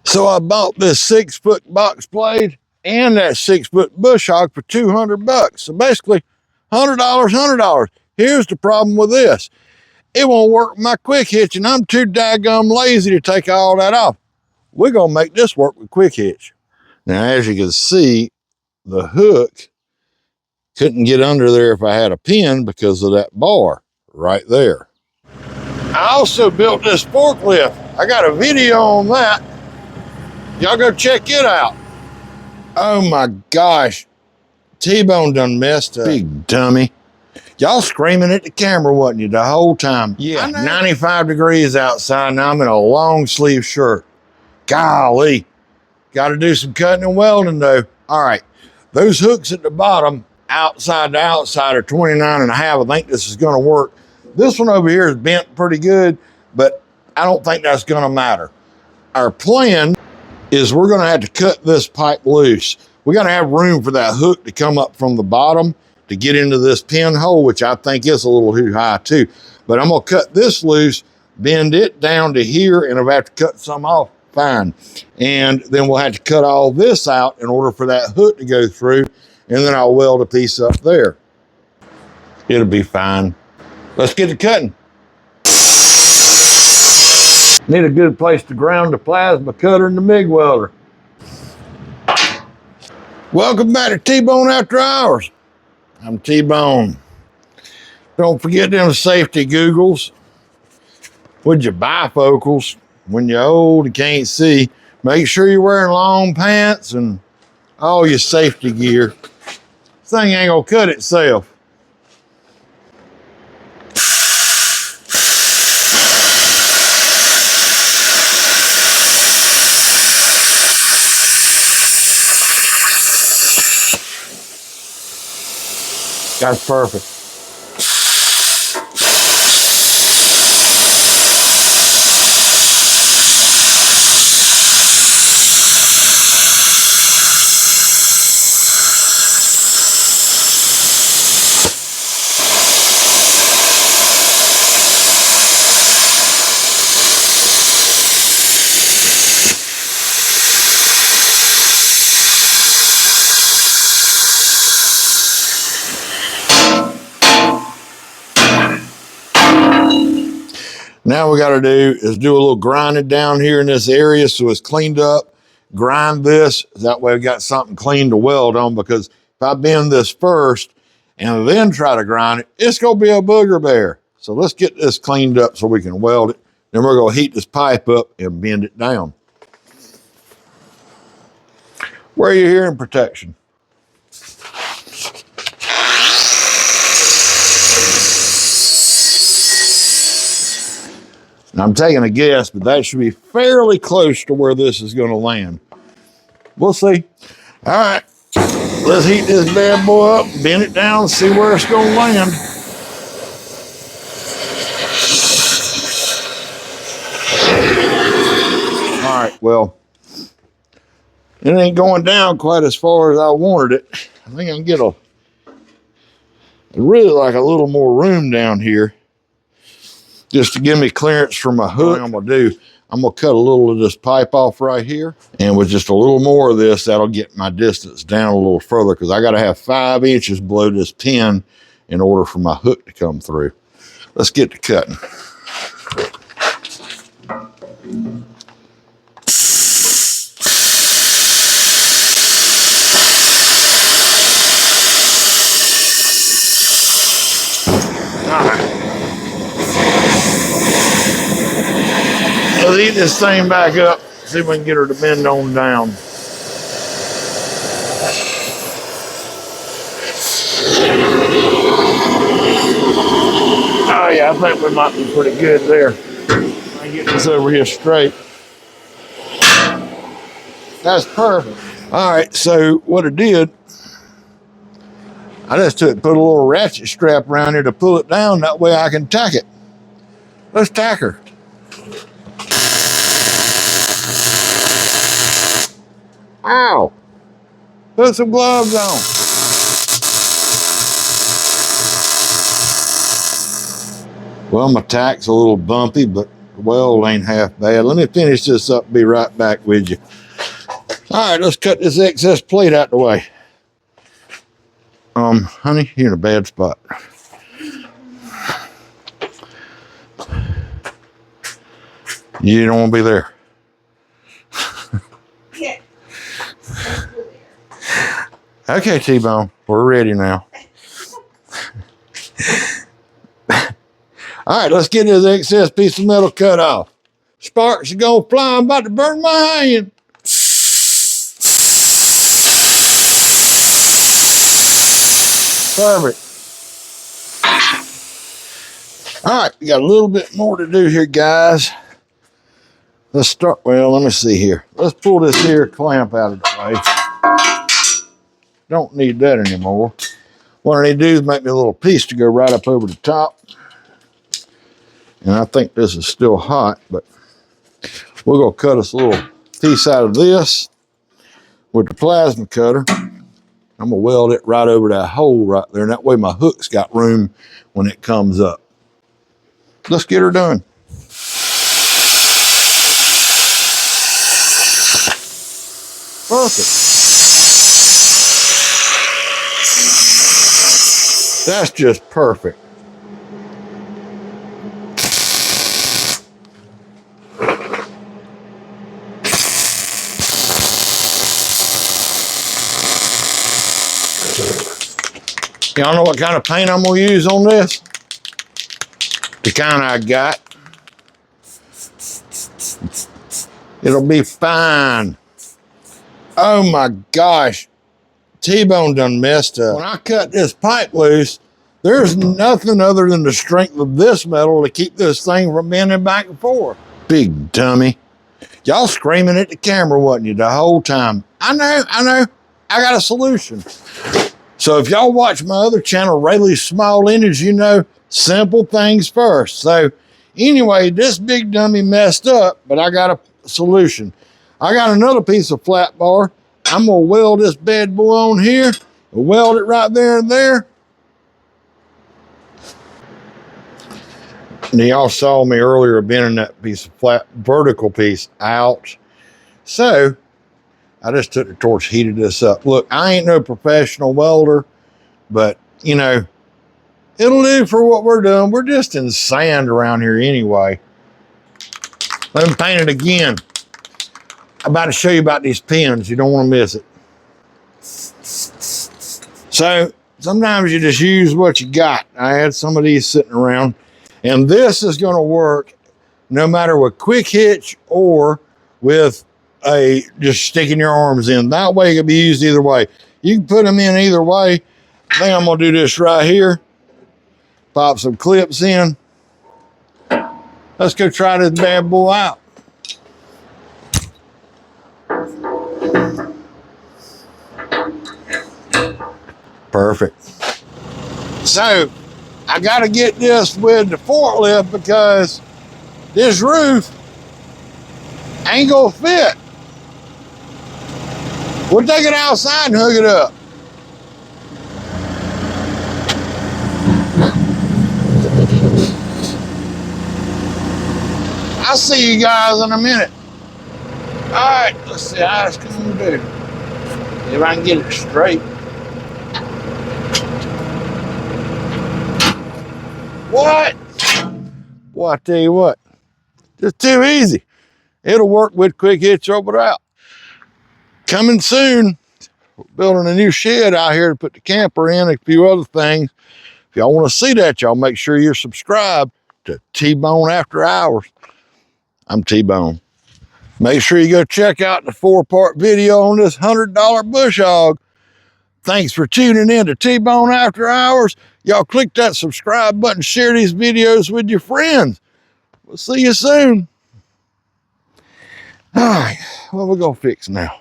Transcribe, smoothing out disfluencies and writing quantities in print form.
So I bought this 6-foot box blade and that 6-foot bush hog for $200. So basically $100. Here's the problem with this. It won't work with my quick hitch, and I'm too daggum lazy to take all that off. We're gonna make this work with quick hitch. Now, as you can see, the hook couldn't get under there if I had a pin because of that bar right there. I also built this forklift. I got a video on that. Y'all go check it out. Oh my gosh. T-Bone done messed up. Big dummy. Y'all screaming at the camera, wasn't you, the whole time? Yeah, 95 degrees outside, and I'm in a long sleeve shirt. Golly. Got to do some cutting and welding though. All right, those hooks at the bottom, outside to outside, are 29.5. I think this is gonna work. This one over here is bent pretty good, but I don't think that's gonna matter. Our plan is we're gonna have to cut this pipe loose. We gotta have room for that hook to come up from the bottom to get into this pinhole, which I think is a little too high too. But I'm gonna cut this loose, bend it down to here, and if I have to cut some off, fine. And then we'll have to cut all this out in order for that hook to go through, and then I'll weld a piece up there. It'll be fine. Let's get to cutting. Need a good place to ground the plasma cutter and the MIG welder. Welcome back to T-Bone After Hours. I'm T-Bone. Don't forget them safety googles with your bifocals. When you're old and can't see, make sure you're wearing long pants and all your safety gear. This thing ain't gonna cut itself. That's perfect. Now we got to do is do a little grinding down here in this area so it's cleaned up. Grind this, that way we got something clean to weld on, because if I bend this first and then try to grind it, it's going to be a booger bear. So let's get this cleaned up so we can weld it. Then we're going to heat this pipe up and bend it down. Wear your hearing protection. I'm taking a guess, but that should be fairly close to where this is going to land. We'll see. All right, let's heat this bad boy up, bend it down, see where it's going to land. All right, well, it ain't going down quite as far as I wanted it. I think I can get I'd really like a little more room down here, just to give me clearance for my hook. I'm gonna do, I'm gonna cut a little of this pipe off right here, and with just a little more of this, that'll get my distance down a little further, because I gotta have 5 inches below this pin in order for my hook to come through. Let's get to cutting. All right. Let's heat this thing back up, see if we can get her to bend on down. Oh yeah, I think we might be pretty good there. I get this over here straight. That's perfect. All right, so what I did, I just put a little ratchet strap around here to pull it down. That way I can tack it. Let's tack her. Ow! Put some gloves on. Well, my tack's a little bumpy, but The weld ain't half bad. Let me finish this up, be right back with you. All right, let's cut this excess plate out the way. Honey, you're in a bad spot. You don't want to be there. Yeah. Okay, T-Bone, we're ready now. All right, let's get this excess piece of metal cut off. Sparks are gonna fly. I'm about to burn my hand. Perfect. All right, we got a little bit more to do here, guys. Let's start, well, let me see here. Let's pull this here clamp out of the way. Don't need that anymore. What I need to do is make me a little piece to go right up over the top. And I think this is still hot, but we're gonna cut us a little piece out of this with the plasma cutter. I'm gonna weld it right over that hole right there, and that way my hook's got room when it comes up. Let's get her done. Perfect. That's just perfect. Y'all know what kind of paint I'm gonna use on this? The kind I got. It'll be fine. Oh my gosh. T-Bone done messed up. When I cut this pipe loose, there's nothing other than the strength of this metal to keep this thing from bending back and forth. Big dummy. Y'all screaming at the camera, wasn't you, the whole time? I know. I got a solution. So if y'all watch my other channel, Rayleigh's Small Engines, you know, simple things first. So anyway, this big dummy messed up, but I got a solution. I got another piece of flat bar. I'm gonna weld this bad boy on here, weld it right there and there. And y'all saw me earlier bending that piece of flat vertical piece out. So I just took the torch, heated this up. Look, I ain't no professional welder, but you know, it'll do for what we're doing. We're just in sand around here anyway. Let me paint it again. I'm about to show you about these pins. You don't want to miss it. So sometimes you just use what you got. I had some of these sitting around, and this is going to work no matter with quick hitch or with just sticking your arms in. That way it can be used either way. You can put them in either way. I think I'm gonna do this right here. Pop some clips in. Let's go try this bad boy out. Perfect. So I gotta get this with the forklift because this roof ain't gonna fit. We'll take it outside and hook it up. I'll see you guys in a minute. All right, let's see how it's gonna do. If I can get it straight. What? Boy, I tell you what, just too easy. It'll work with quick hitch or without. Coming soon, we're building a new shed out here to put the camper in, a few other things. If y'all want to see that, y'all make sure you're subscribed to T-Bone After Hours. I'm T-Bone. Make sure you go check out the 4-part video on this $100 bush hog. Thanks for tuning in to T-Bone After Hours. Y'all click that subscribe button, share these videos with your friends. We'll see you soon. All right, what are we gonna fix now?